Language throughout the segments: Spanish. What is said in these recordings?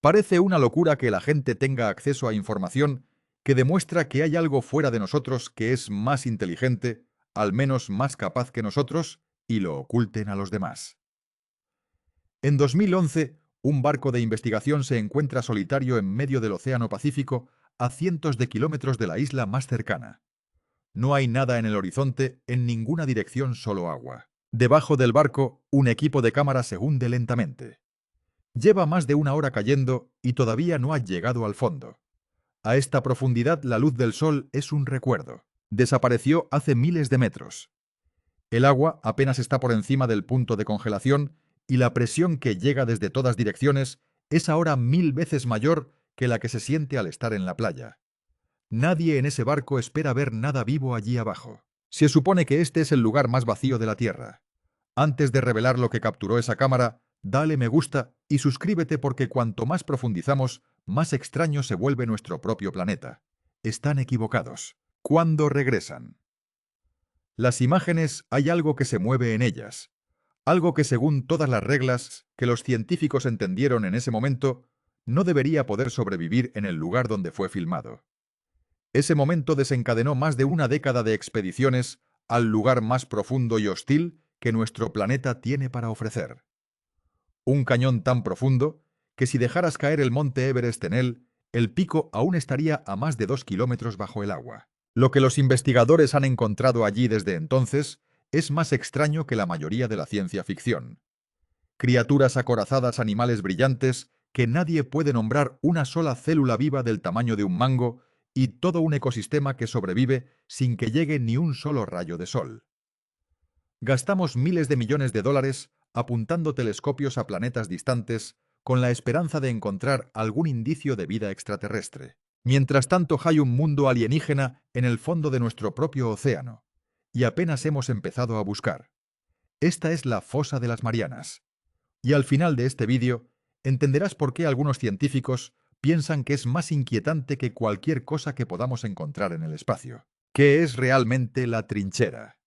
Parece una locura que la gente tenga acceso a información que demuestra que hay algo fuera de nosotros que es más inteligente, al menos más capaz que nosotros, y lo oculten a los demás. En 2011, un barco de investigación se encuentra solitario en medio del Océano Pacífico a cientos de kilómetros de la isla más cercana. No hay nada en el horizonte, en ninguna dirección, solo agua. Debajo del barco, un equipo de cámara se hunde lentamente. Lleva más de una hora cayendo y todavía no ha llegado al fondo. A esta profundidad, la luz del sol es un recuerdo. Desapareció hace miles de metros. El agua apenas está por encima del punto de congelación y la presión que llega desde todas direcciones es ahora 1000 veces mayor que la que se siente al estar en la playa. Nadie en ese barco espera ver nada vivo allí abajo. Se supone que este es el lugar más vacío de la Tierra. Antes de revelar lo que capturó esa cámara, dale me gusta y suscríbete porque cuanto más profundizamos, más extraño se vuelve nuestro propio planeta. Están equivocados. ¿Cuándo regresan? Las imágenes, hay algo que se mueve en ellas. Algo que, según todas las reglas que los científicos entendieron en ese momento, no debería poder sobrevivir en el lugar donde fue filmado. Ese momento desencadenó más de una década de expediciones al lugar más profundo y hostil que nuestro planeta tiene para ofrecer. Un cañón tan profundo que si dejaras caer el monte Everest en él, el pico aún estaría a más de 2 kilómetros bajo el agua. Lo que los investigadores han encontrado allí desde entonces es más extraño que la mayoría de la ciencia ficción. Criaturas acorazadas, animales brillantes, que nadie puede nombrar una sola célula viva del tamaño de un mango, y todo un ecosistema que sobrevive sin que llegue ni un solo rayo de sol. Gastamos miles de millones de dólares apuntando telescopios a planetas distantes con la esperanza de encontrar algún indicio de vida extraterrestre. Mientras tanto, hay un mundo alienígena en el fondo de nuestro propio océano, y apenas hemos empezado a buscar. Esta es la fosa de las Marianas. Y al final de este vídeo, entenderás por qué algunos científicos piensan que es más inquietante que cualquier cosa que podamos encontrar en el espacio. ¿Qué es realmente la trinchera?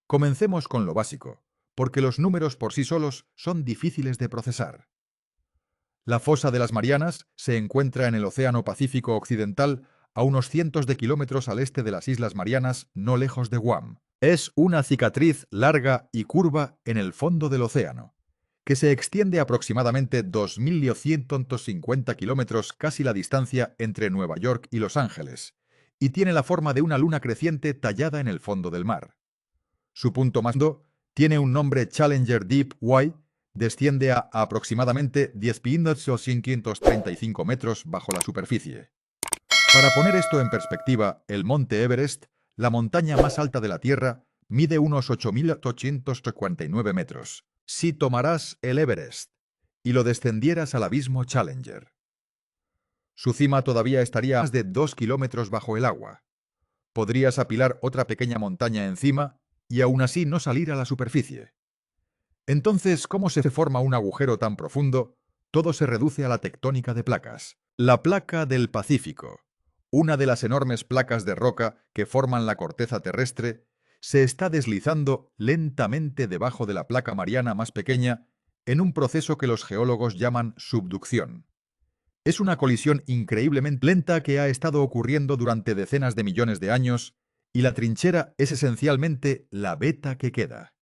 Comencemos con lo básico, porque los números por sí solos son difíciles de procesar. La fosa de las Marianas se encuentra en el Océano Pacífico Occidental, a unos cientos de kilómetros al este de las Islas Marianas, no lejos de Guam. Es una cicatriz larga y curva en el fondo del océano, que se extiende aproximadamente 2.150 kilómetros, casi la distancia entre Nueva York y Los Ángeles, y tiene la forma de una luna creciente tallada en el fondo del mar. Su punto más hondo tiene un nombre Challenger Deep Y, desciende a aproximadamente 10.535 metros bajo la superficie. Para poner esto en perspectiva, el monte Everest, la montaña más alta de la Tierra, mide unos 8.849 metros. Si tomaras el Everest y lo descendieras al abismo Challenger, su cima todavía estaría a más de 2 kilómetros bajo el agua. Podrías apilar otra pequeña montaña encima y aún así no salir a la superficie. Entonces, ¿cómo se forma un agujero tan profundo? Todo se reduce a la tectónica de placas. La placa del Pacífico, una de las enormes placas de roca que forman la corteza terrestre, se está deslizando lentamente debajo de la placa mariana más pequeña en un proceso que los geólogos llaman subducción. Es una colisión increíblemente lenta que ha estado ocurriendo durante decenas de millones de años, y la trinchera es esencialmente la veta que queda.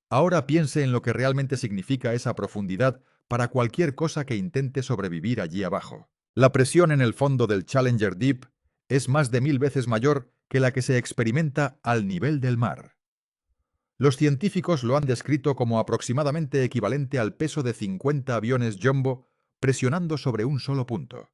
Ahora piense en lo que realmente significa esa profundidad para cualquier cosa que intente sobrevivir allí abajo. La presión en el fondo del Challenger Deep es más de 1000 veces mayor que la que se experimenta al nivel del mar. Los científicos lo han descrito como aproximadamente equivalente al peso de 50 aviones Jumbo presionando sobre un solo punto.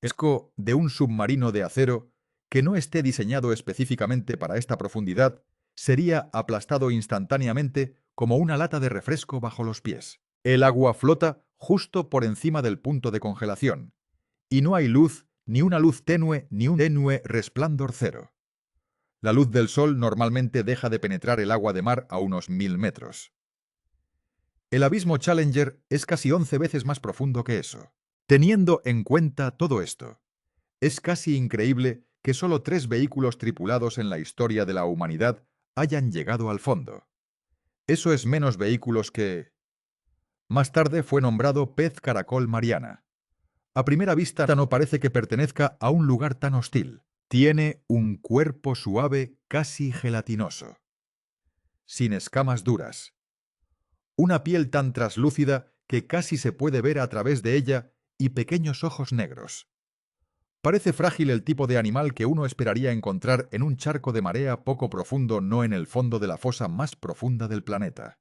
Es como de un submarino de acero que no esté diseñado específicamente para esta profundidad, sería aplastado instantáneamente como una lata de refresco bajo los pies. El agua flota justo por encima del punto de congelación, y no hay luz, ni una luz tenue, ni un tenue resplandor cero. La luz del sol normalmente deja de penetrar el agua de mar a unos 1000 metros. El abismo Challenger es casi 11 veces más profundo que eso. Teniendo en cuenta todo esto, es casi increíble que solo 3 vehículos tripulados en la historia de la humanidad hayan llegado al fondo. Eso es menos vehículos que Más tarde fue nombrado pez caracol Mariana. A primera vista no parece que pertenezca a un lugar tan hostil. Tiene un cuerpo suave casi gelatinoso, sin escamas duras, una piel tan traslúcida que casi se puede ver a través de ella y pequeños ojos negros. Parece frágil el tipo de animal que uno esperaría encontrar en un charco de marea poco profundo, no en el fondo de la fosa más profunda del planeta.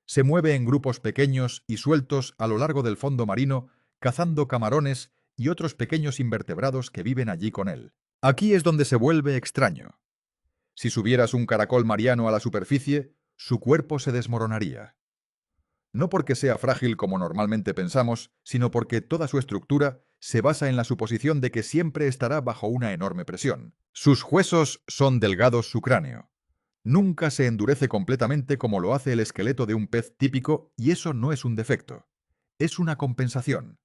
Se mueve en grupos pequeños y sueltos a lo largo del fondo marino, cazando camarones y otros pequeños invertebrados que viven allí con él. Aquí es donde se vuelve extraño. Si subieras un caracol mariano a la superficie, su cuerpo se desmoronaría. No porque sea frágil como normalmente pensamos, sino porque toda su estructura se basa en la suposición de que siempre estará bajo una enorme presión. Sus huesos son delgados, su cráneo. Nunca se endurece completamente como lo hace el esqueleto de un pez típico, y eso no es un defecto. Es una compensación.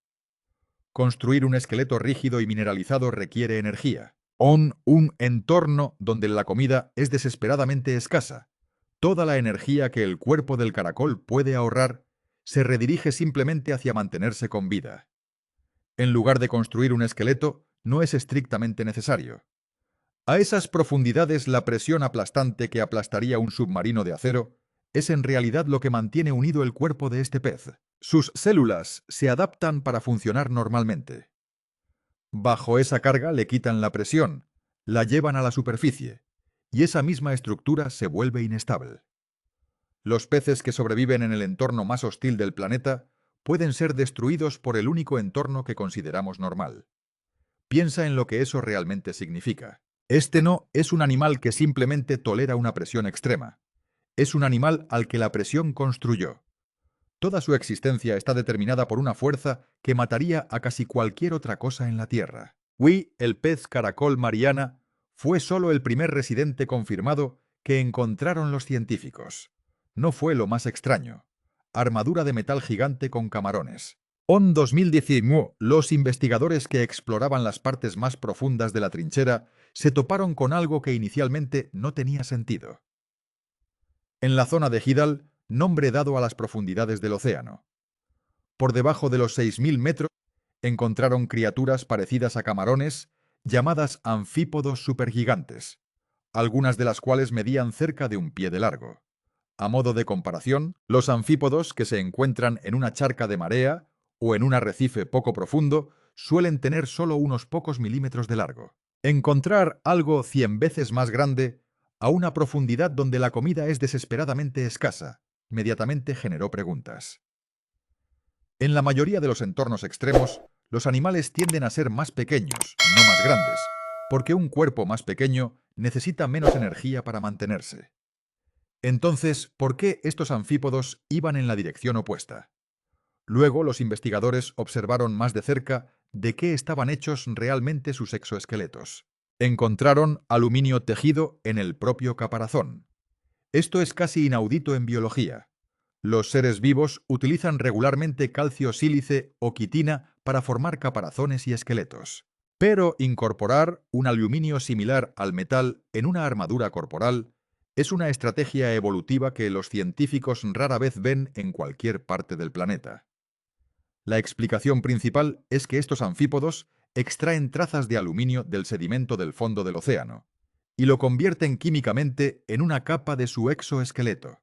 Construir un esqueleto rígido y mineralizado requiere energía. Un entorno donde la comida es desesperadamente escasa. Toda la energía que el cuerpo del caracol puede ahorrar se redirige simplemente hacia mantenerse con vida. En lugar de construir un esqueleto, no es estrictamente necesario. A esas profundidades, la presión aplastante que aplastaría un submarino de acero es en realidad lo que mantiene unido el cuerpo de este pez. Sus células se adaptan para funcionar normalmente. Bajo esa carga le quitan la presión, la llevan a la superficie, y esa misma estructura se vuelve inestable. Los peces que sobreviven en el entorno más hostil del planeta pueden ser destruidos por el único entorno que consideramos normal. Piensa en lo que eso realmente significa. Este no es un animal que simplemente tolera una presión extrema. Es un animal al que la presión construyó. Toda su existencia está determinada por una fuerza que mataría a casi cualquier otra cosa en la Tierra. El pez caracol Mariana, fue solo el primer residente confirmado que encontraron los científicos. No fue lo más extraño. Armadura de metal gigante con camarones. En 2019, los investigadores que exploraban las partes más profundas de la trinchera se toparon con algo que inicialmente no tenía sentido. En la zona de Hidal, nombre dado a las profundidades del océano. Por debajo de los 6.000 metros, encontraron criaturas parecidas a camarones, llamadas anfípodos supergigantes, algunas de las cuales medían cerca de un pie de largo. A modo de comparación, los anfípodos que se encuentran en una charca de marea o en un arrecife poco profundo suelen tener solo unos pocos milímetros de largo. Encontrar algo 100 veces más grande a una profundidad donde la comida es desesperadamente escasa, inmediatamente generó preguntas. En la mayoría de los entornos extremos, los animales tienden a ser más pequeños, no más grandes, porque un cuerpo más pequeño necesita menos energía para mantenerse. Entonces, ¿por qué estos anfípodos iban en la dirección opuesta? Luego, los investigadores observaron más de cerca de qué estaban hechos realmente sus exoesqueletos. Encontraron aluminio tejido en el propio caparazón. Esto es casi inaudito en biología. Los seres vivos utilizan regularmente calcio sílice o quitina para formar caparazones y esqueletos. Pero incorporar un aluminio similar al metal en una armadura corporal es una estrategia evolutiva que los científicos rara vez ven en cualquier parte del planeta. La explicación principal es que estos anfípodos extraen trazas de aluminio del sedimento del fondo del océano y lo convierten químicamente en una capa de su exoesqueleto.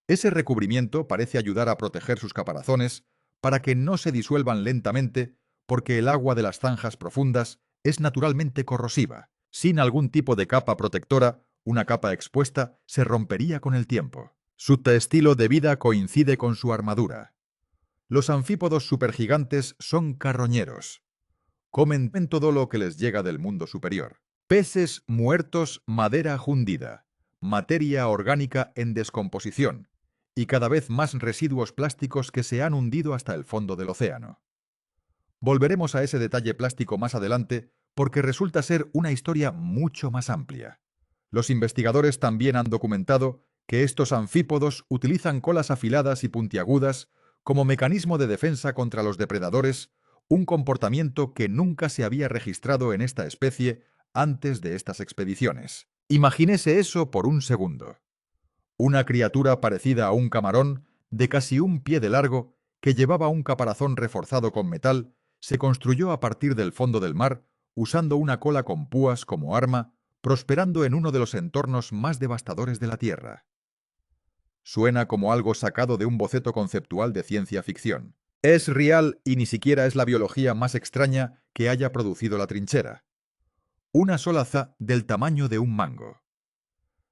Ese recubrimiento parece ayudar a proteger sus caparazones para que no se disuelvan lentamente, porque el agua de las zanjas profundas es naturalmente corrosiva. Sin algún tipo de capa protectora, una capa expuesta se rompería con el tiempo. Su estilo de vida coincide con su armadura. Los anfípodos supergigantes son carroñeros. Comen todo lo que les llega del mundo superior. Peces muertos, madera fundida, materia orgánica en descomposición y cada vez más residuos plásticos que se han hundido hasta el fondo del océano. Volveremos a ese detalle plástico más adelante porque resulta ser una historia mucho más amplia. Los investigadores también han documentado que estos anfípodos utilizan colas afiladas y puntiagudas como mecanismo de defensa contra los depredadores, un comportamiento que nunca se había registrado en esta especie antes de estas expediciones. Imagínese eso por un segundo. Una criatura parecida a un camarón de casi 1 pie de largo, que llevaba un caparazón reforzado con metal, se construyó a partir del fondo del mar, usando una cola con púas como arma, prosperando en uno de los entornos más devastadores de la Tierra. Suena como algo sacado de un boceto conceptual de ciencia ficción. Es real y ni siquiera es la biología más extraña que haya producido la trinchera. Una sola del tamaño de un mango.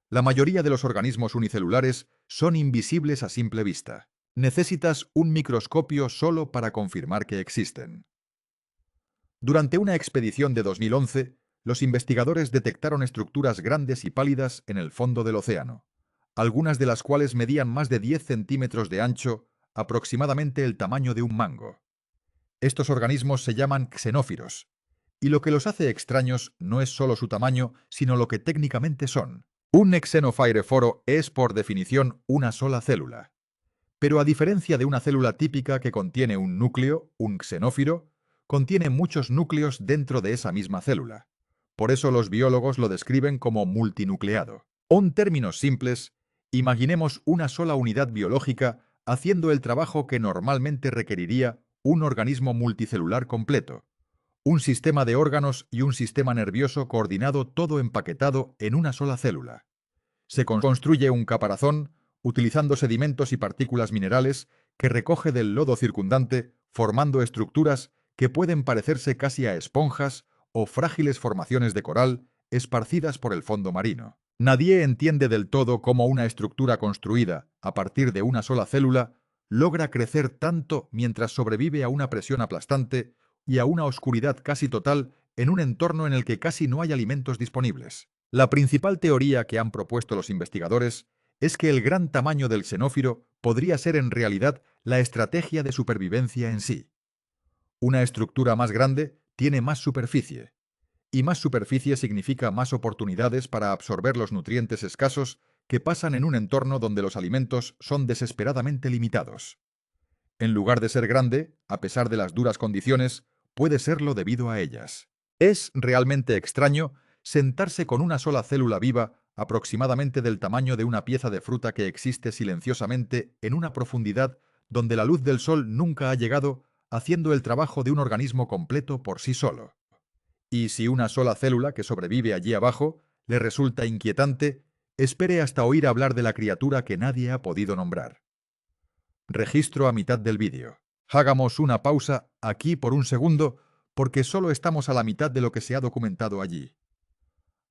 La mayoría de los organismos unicelulares son invisibles a simple vista. Necesitas un microscopio solo para confirmar que existen. Durante una expedición de 2011, los investigadores detectaron estructuras grandes y pálidas en el fondo del océano, algunas de las cuales medían más de 10 centímetros de ancho, aproximadamente el tamaño de un mango. Estos organismos se llaman xenófiros, y lo que los hace extraños no es solo su tamaño, sino lo que técnicamente son. Un xenophaerophoro es, por definición, una sola célula. Pero a diferencia de una célula típica que contiene un núcleo, un xenófiro contiene muchos núcleos dentro de esa misma célula. Por eso los biólogos lo describen como multinucleado. O en términos simples, imaginemos una sola unidad biológica haciendo el trabajo que normalmente requeriría un organismo multicelular completo. Un sistema de órganos y un sistema nervioso coordinado, todo empaquetado en una sola célula. Se construye un caparazón utilizando sedimentos y partículas minerales que recoge del lodo circundante, formando estructuras que pueden parecerse casi a esponjas o frágiles formaciones de coral esparcidas por el fondo marino. Nadie entiende del todo cómo una estructura construida a partir de una sola célula logra crecer tanto mientras sobrevive a una presión aplastante y a una oscuridad casi total en un entorno en el que casi no hay alimentos disponibles. La principal teoría que han propuesto los investigadores es que el gran tamaño del xenófiro podría ser en realidad la estrategia de supervivencia en sí. Una estructura más grande tiene más superficie, y más superficie significa más oportunidades para absorber los nutrientes escasos que pasan en un entorno donde los alimentos son desesperadamente limitados. En lugar de ser grande, a pesar de las duras condiciones, puede serlo debido a ellas. Es realmente extraño sentarse con una sola célula viva, aproximadamente del tamaño de una pieza de fruta que existe silenciosamente en una profundidad donde la luz del sol nunca ha llegado, haciendo el trabajo de un organismo completo por sí solo. Y si una sola célula que sobrevive allí abajo le resulta inquietante, espere hasta oír hablar de la criatura que nadie ha podido nombrar. Registro a mitad del vídeo. Hagamos una pausa aquí por un segundo, porque solo estamos a la mitad de lo que se ha documentado allí.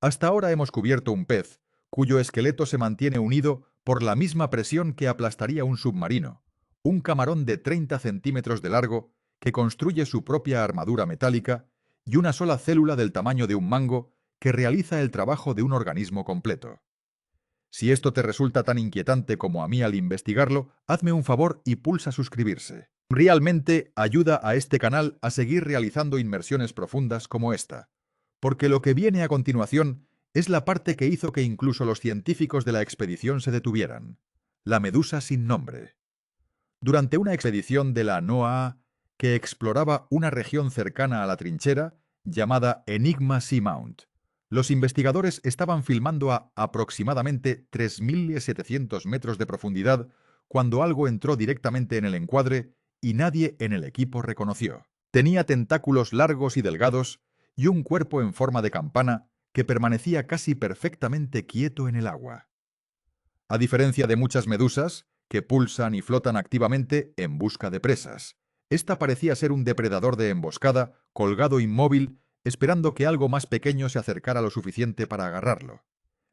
Hasta ahora hemos cubierto un pez, cuyo esqueleto se mantiene unido por la misma presión que aplastaría un submarino, un camarón de 30 centímetros de largo que construye su propia armadura metálica y una sola célula del tamaño de un mango que realiza el trabajo de un organismo completo. Si esto te resulta tan inquietante como a mí al investigarlo, hazme un favor y pulsa suscribirse. Realmente ayuda a este canal a seguir realizando inmersiones profundas como esta, porque lo que viene a continuación es la parte que hizo que incluso los científicos de la expedición se detuvieran: la medusa sin nombre. Durante una expedición de la NOAA que exploraba una región cercana a la trinchera, llamada Enigma Seamount, los investigadores estaban filmando a aproximadamente 3.700 metros de profundidad cuando algo entró directamente en el encuadre y nadie en el equipo reconoció. Tenía tentáculos largos y delgados y un cuerpo en forma de campana que permanecía casi perfectamente quieto en el agua. A diferencia de muchas medusas, que pulsan y flotan activamente en busca de presas, esta parecía ser un depredador de emboscada, colgado inmóvil, esperando que algo más pequeño se acercara lo suficiente para agarrarlo.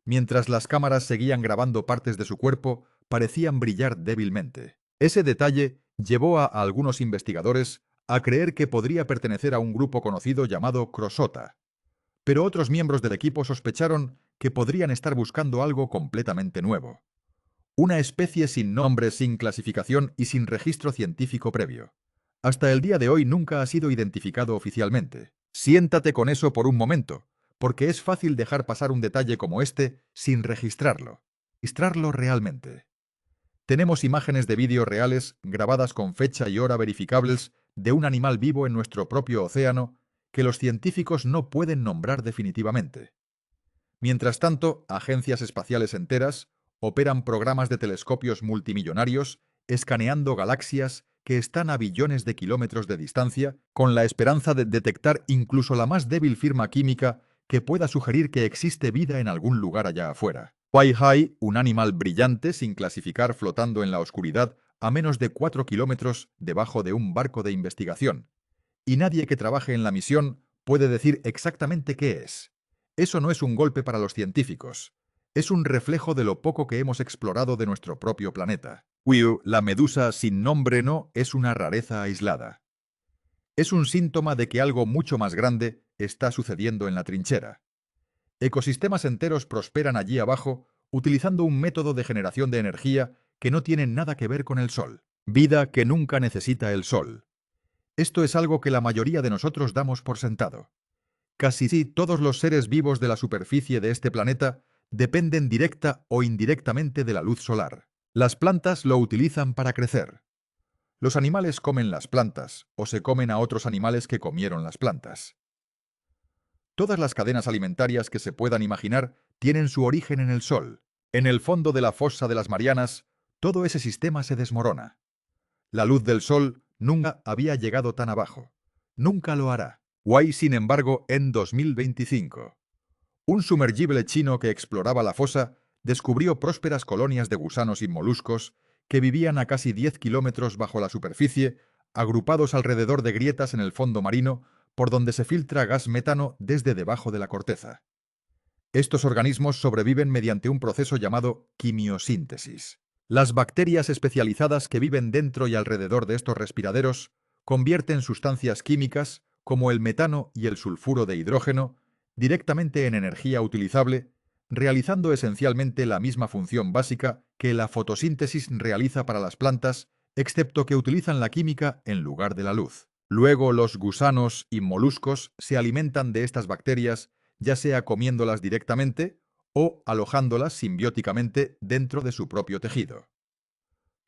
Mientras las cámaras seguían grabando partes de su cuerpo, parecían brillar débilmente. Ese detalle llevó a algunos investigadores a creer que podría pertenecer a un grupo conocido llamado Crossota. Pero otros miembros del equipo sospecharon que podrían estar buscando algo completamente nuevo. Una especie sin nombre, sin clasificación y sin registro científico previo. Hasta el día de hoy nunca ha sido identificado oficialmente. Siéntate con eso por un momento, porque es fácil dejar pasar un detalle como este sin registrarlo. Registrarlo realmente. Tenemos imágenes de vídeo reales, grabadas con fecha y hora verificables, de un animal vivo en nuestro propio océano, que los científicos no pueden nombrar definitivamente. Mientras tanto, agencias espaciales enteras operan programas de telescopios multimillonarios escaneando galaxias que están a billones de kilómetros de distancia, con la esperanza de detectar incluso la más débil firma química que pueda sugerir que existe vida en algún lugar allá afuera. Huaihai, un animal brillante sin clasificar flotando en la oscuridad a menos de 4 kilómetros debajo de un barco de investigación. Y nadie que trabaje en la misión puede decir exactamente qué es. Eso no es un golpe para los científicos. Es un reflejo de lo poco que hemos explorado de nuestro propio planeta. Wiu, la medusa sin nombre no es una rareza aislada. Es un síntoma de que algo mucho más grande está sucediendo en la trinchera. Ecosistemas enteros prosperan allí abajo utilizando un método de generación de energía que no tiene nada que ver con el Sol. Vida que nunca necesita el Sol. Esto es algo que la mayoría de nosotros damos por sentado. Casi sí, todos los seres vivos de la superficie de este planeta dependen directa o indirectamente de la luz solar. Las plantas lo utilizan para crecer. Los animales comen las plantas o se comen a otros animales que comieron las plantas. Todas las cadenas alimentarias que se puedan imaginar tienen su origen en el Sol. En el fondo de la fosa de las Marianas, todo ese sistema se desmorona. La luz del Sol nunca había llegado tan abajo. Nunca lo hará. Wai, sin embargo, en 2025. Un sumergible chino que exploraba la fosa descubrió prósperas colonias de gusanos y moluscos que vivían a casi 10 kilómetros bajo la superficie, agrupados alrededor de grietas en el fondo marino por donde se filtra gas metano desde debajo de la corteza. Estos organismos sobreviven mediante un proceso llamado quimiosíntesis. Las bacterias especializadas que viven dentro y alrededor de estos respiraderos convierten sustancias químicas, como el metano y el sulfuro de hidrógeno, directamente en energía utilizable, realizando esencialmente la misma función básica que la fotosíntesis realiza para las plantas, excepto que utilizan la química en lugar de la luz. Luego los gusanos y moluscos se alimentan de estas bacterias, ya sea comiéndolas directamente o alojándolas simbióticamente dentro de su propio tejido.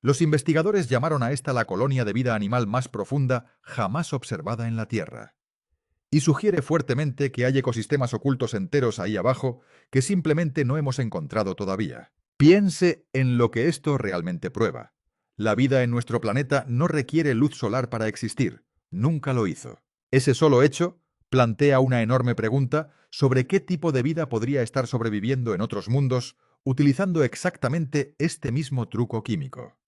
Los investigadores llamaron a esta la colonia de vida animal más profunda jamás observada en la Tierra. Y sugiere fuertemente que hay ecosistemas ocultos enteros ahí abajo que simplemente no hemos encontrado todavía. Piense en lo que esto realmente prueba. La vida en nuestro planeta no requiere luz solar para existir. Nunca lo hizo. Ese solo hecho plantea una enorme pregunta sobre qué tipo de vida podría estar sobreviviendo en otros mundos utilizando exactamente este mismo truco químico.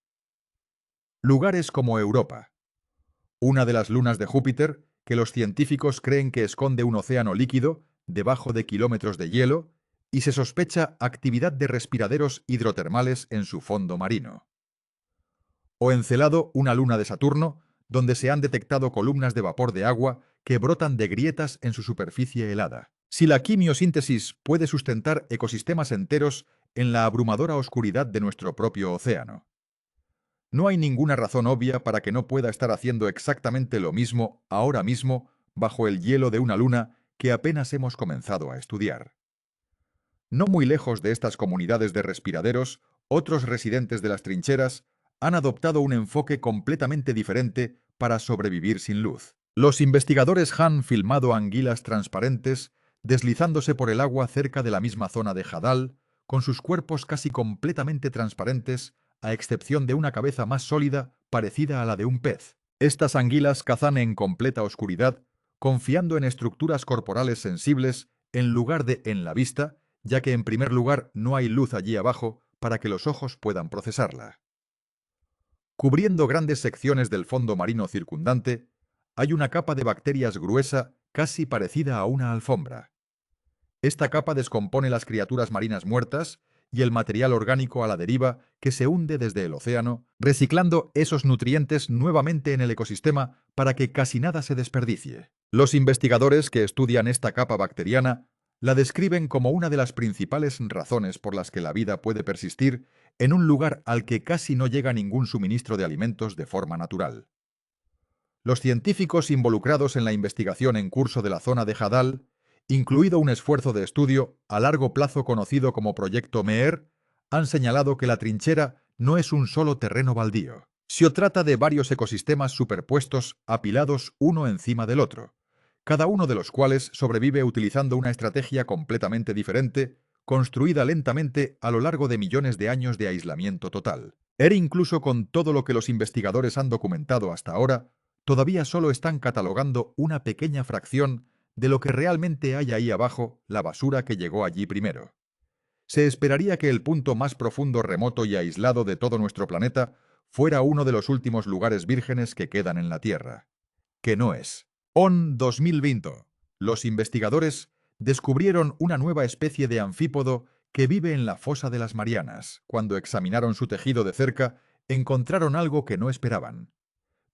Lugares como Europa. Una de las lunas de Júpiter, que los científicos creen que esconde un océano líquido debajo de kilómetros de hielo, y se sospecha actividad de respiraderos hidrotermales en su fondo marino. O Encelado, una luna de Saturno, donde se han detectado columnas de vapor de agua que brotan de grietas en su superficie helada. Si la quimiosíntesis puede sustentar ecosistemas enteros en la abrumadora oscuridad de nuestro propio océano, no hay ninguna razón obvia para que no pueda estar haciendo exactamente lo mismo ahora mismo bajo el hielo de una luna que apenas hemos comenzado a estudiar. No muy lejos de estas comunidades de respiraderos, otros residentes de las trincheras han adoptado un enfoque completamente diferente para sobrevivir sin luz. Los investigadores han filmado anguilas transparentes deslizándose por el agua cerca de la misma zona de Hadal, con sus cuerpos casi completamente transparentes, a excepción de una cabeza más sólida parecida a la de un pez. Estas anguilas cazan en completa oscuridad, confiando en estructuras corporales sensibles en lugar de en la vista, ya que en primer lugar no hay luz allí abajo para que los ojos puedan procesarla. Cubriendo grandes secciones del fondo marino circundante, hay una capa de bacterias gruesa casi parecida a una alfombra. Esta capa descompone las criaturas marinas muertas y el material orgánico a la deriva que se hunde desde el océano, reciclando esos nutrientes nuevamente en el ecosistema para que casi nada se desperdicie. Los investigadores que estudian esta capa bacteriana la describen como una de las principales razones por las que la vida puede persistir en un lugar al que casi no llega ningún suministro de alimentos de forma natural. Los científicos involucrados en la investigación en curso de la zona de Hadal, incluido un esfuerzo de estudio a largo plazo conocido como Proyecto MEER, han señalado que la trinchera no es un solo terreno baldío. Se trata de varios ecosistemas superpuestos apilados uno encima del otro, cada uno de los cuales sobrevive utilizando una estrategia completamente diferente, construida lentamente a lo largo de millones de años de aislamiento total. Incluso con todo lo que los investigadores han documentado hasta ahora, todavía solo están catalogando una pequeña fracción de lo que realmente hay ahí abajo, la basura que llegó allí primero. Se esperaría que el punto más profundo, remoto y aislado de todo nuestro planeta fuera uno de los últimos lugares vírgenes que quedan en la Tierra. Que no es. En 2020, los investigadores descubrieron una nueva especie de anfípodo que vive en la fosa de las Marianas. Cuando examinaron su tejido de cerca, encontraron algo que no esperaban: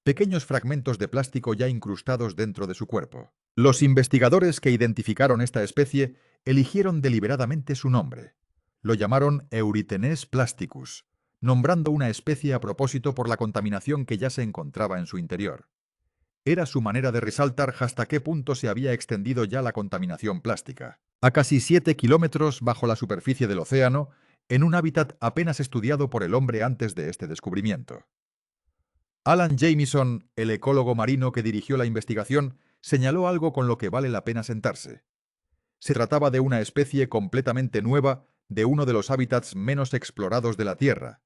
pequeños fragmentos de plástico ya incrustados dentro de su cuerpo. Los investigadores que identificaron esta especie eligieron deliberadamente su nombre. Lo llamaron Eurytenes plasticus, nombrando una especie a propósito por la contaminación que ya se encontraba en su interior. Era su manera de resaltar hasta qué punto se había extendido ya la contaminación plástica. A casi 7 kilómetros bajo la superficie del océano, en un hábitat apenas estudiado por el hombre antes de este descubrimiento. Alan Jamieson, el ecólogo marino que dirigió la investigación, señaló algo con lo que vale la pena sentarse. Se trataba de una especie completamente nueva de uno de los hábitats menos explorados de la Tierra,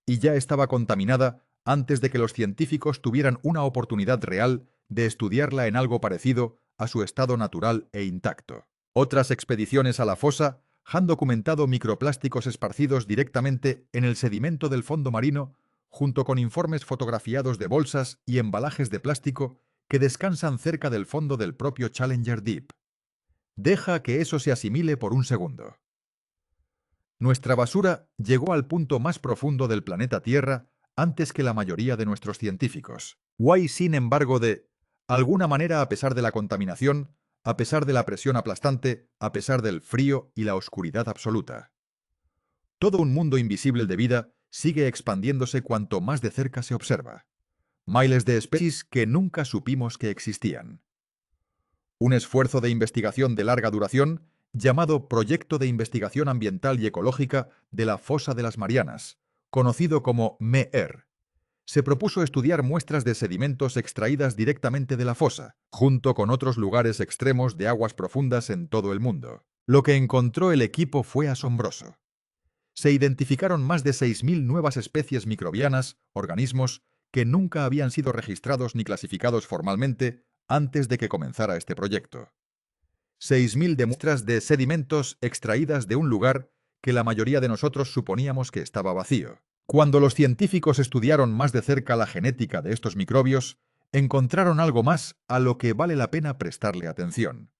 y ya estaba contaminada antes de que los científicos tuvieran una oportunidad real de estudiarla en algo parecido a su estado natural e intacto. Otras expediciones a la fosa han documentado microplásticos esparcidos directamente en el sedimento del fondo marino, junto con informes fotografiados de bolsas y embalajes de plástico que descansan cerca del fondo del propio Challenger Deep. Deja que eso se asimile por un segundo. Nuestra basura llegó al punto más profundo del planeta Tierra antes que la mayoría de nuestros científicos. Guay, sin embargo, de alguna manera, a pesar de la contaminación, a pesar de la presión aplastante, a pesar del frío y la oscuridad absoluta. Todo un mundo invisible de vida sigue expandiéndose cuanto más de cerca se observa. Miles de especies que nunca supimos que existían. Un esfuerzo de investigación de larga duración llamado Proyecto de Investigación Ambiental y Ecológica de la Fosa de las Marianas, conocido como MER, se propuso estudiar muestras de sedimentos extraídas directamente de la fosa, junto con otros lugares extremos de aguas profundas en todo el mundo. Lo que encontró el equipo fue asombroso. Se identificaron más de 6.000 nuevas especies microbianas, organismos, que nunca habían sido registrados ni clasificados formalmente antes de que comenzara este proyecto. 6.000 de muestras de sedimentos extraídas de un lugar que la mayoría de nosotros suponíamos que estaba vacío. Cuando los científicos estudiaron más de cerca la genética de estos microbios, encontraron algo más a lo que vale la pena prestarle atención.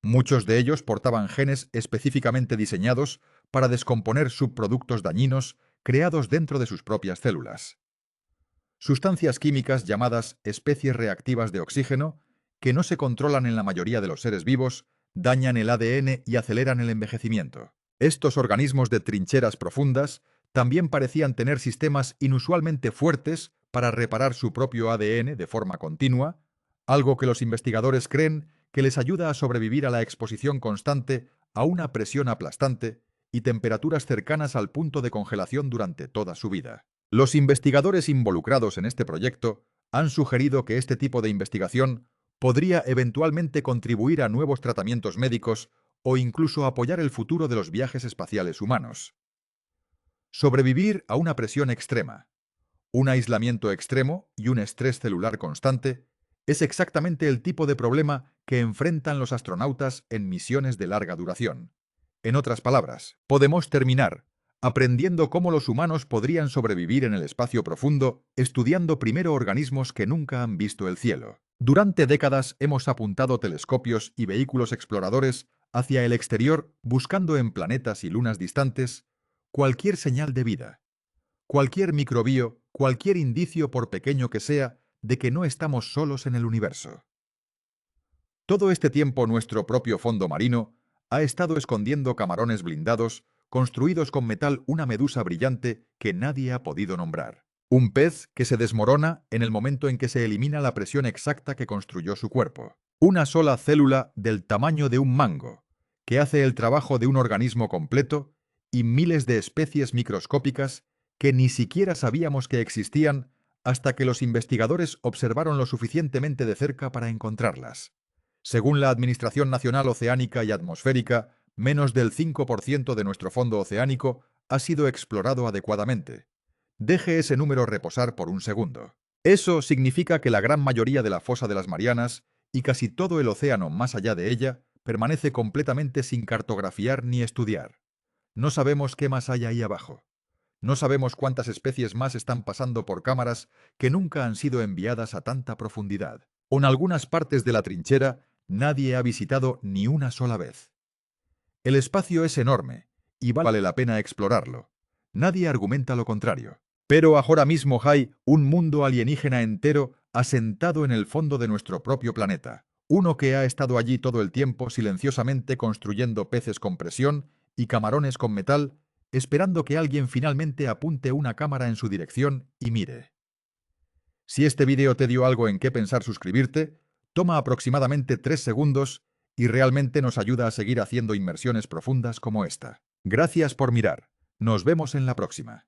Muchos de ellos portaban genes específicamente diseñados para descomponer subproductos dañinos creados dentro de sus propias células. Sustancias químicas llamadas especies reactivas de oxígeno, que no se controlan en la mayoría de los seres vivos, dañan el ADN y aceleran el envejecimiento. Estos organismos de trincheras profundas también parecían tener sistemas inusualmente fuertes para reparar su propio ADN de forma continua, algo que los investigadores creen que les ayuda a sobrevivir a la exposición constante a una presión aplastante y temperaturas cercanas al punto de congelación durante toda su vida. Los investigadores involucrados en este proyecto han sugerido que este tipo de investigación podría eventualmente contribuir a nuevos tratamientos médicos o incluso apoyar el futuro de los viajes espaciales humanos. Sobrevivir a una presión extrema, un aislamiento extremo y un estrés celular constante es exactamente el tipo de problema que enfrentan los astronautas en misiones de larga duración. En otras palabras, podemos terminar aprendiendo cómo los humanos podrían sobrevivir en el espacio profundo, estudiando primero organismos que nunca han visto el cielo. Durante décadas hemos apuntado telescopios y vehículos exploradores hacia el exterior buscando en planetas y lunas distantes cualquier señal de vida, cualquier microbio, cualquier indicio, por pequeño que sea, de que no estamos solos en el universo. Todo este tiempo nuestro propio fondo marino ha estado escondiendo camarones blindados construidos con metal, una medusa brillante que nadie ha podido nombrar. Un pez que se desmorona en el momento en que se elimina la presión exacta que construyó su cuerpo. Una sola célula del tamaño de un mango, que hace el trabajo de un organismo completo, y miles de especies microscópicas que ni siquiera sabíamos que existían hasta que los investigadores observaron lo suficientemente de cerca para encontrarlas. Según la Administración Nacional Oceánica y Atmosférica, menos del 5% de nuestro fondo oceánico ha sido explorado adecuadamente. Deje ese número reposar por un segundo. Eso significa que la gran mayoría de la fosa de las Marianas y casi todo el océano más allá de ella permanece completamente sin cartografiar ni estudiar. No sabemos qué más hay ahí abajo. No sabemos cuántas especies más están pasando por cámaras que nunca han sido enviadas a tanta profundidad. O en algunas partes de la trinchera nadie ha visitado ni una sola vez. El espacio es enorme y vale la pena explorarlo. Nadie argumenta lo contrario. Pero ahora mismo hay un mundo alienígena entero asentado en el fondo de nuestro propio planeta. Uno que ha estado allí todo el tiempo silenciosamente construyendo peces con presión y camarones con metal, esperando que alguien finalmente apunte una cámara en su dirección y mire. Si este vídeo te dio algo en qué pensar suscribirte, toma aproximadamente 3 segundos y realmente nos ayuda a seguir haciendo inmersiones profundas como esta. Gracias por mirar. Nos vemos en la próxima.